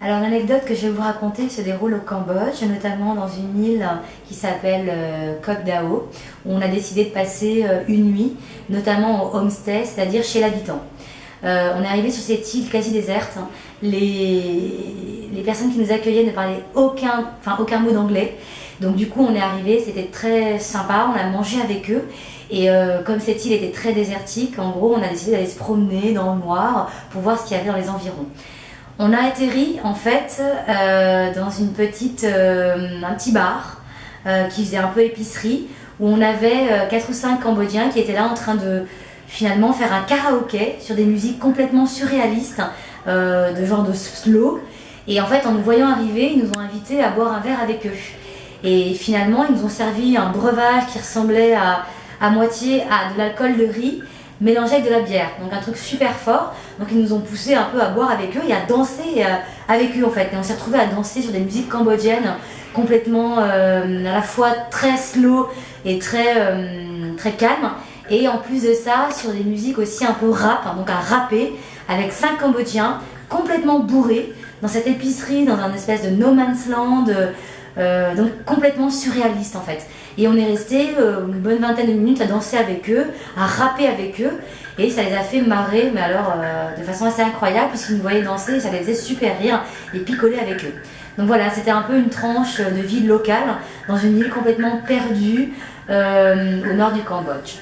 Alors l'anecdote que je vais vous raconter se déroule au Cambodge, notamment dans une île qui s'appelle Koh Tao, où on a décidé de passer une nuit, notamment au homestay, c'est-à-dire chez l'habitant. On est arrivé sur cette île quasi déserte. Les personnes qui nous accueillaient ne parlaient aucun mot d'anglais. Donc du coup on est arrivé, c'était très sympa, on a mangé avec eux. Et comme cette île était très désertique, en gros on a décidé d'aller se promener dans le noir pour voir ce qu'il y avait dans les environs. On a atterri en fait dans un petit bar qui faisait un peu épicerie, où on avait 4 ou 5 Cambodgiens qui étaient là en train de finalement faire un karaoké sur des musiques complètement surréalistes, de genre de slow. Et en fait, en nous voyant arriver, ils nous ont invités à boire un verre avec eux. Et finalement, ils nous ont servi un breuvage qui ressemblait à moitié à de l'alcool de riz mélangé avec de la bière, donc un truc super fort. Donc ils nous ont poussé un peu à boire avec eux et à danser avec eux en fait. Et on s'est retrouvés à danser sur des musiques cambodgiennes complètement à la fois très slow et très calme. Et en plus de ça, sur des musiques aussi un peu rap, hein, donc à rapper, avec 5 Cambodgiens complètement bourrés dans cette épicerie, dans un espèce de no man's land, donc complètement surréaliste en fait. Et on est resté une bonne vingtaine de minutes à danser avec eux, à rapper avec eux, et ça les a fait marrer, mais alors de façon assez incroyable, puisqu'ils nous voyaient danser et ça les faisait super rire et picoler avec eux. Donc voilà, c'était un peu une tranche de vie locale dans une île complètement perdue au nord du Cambodge.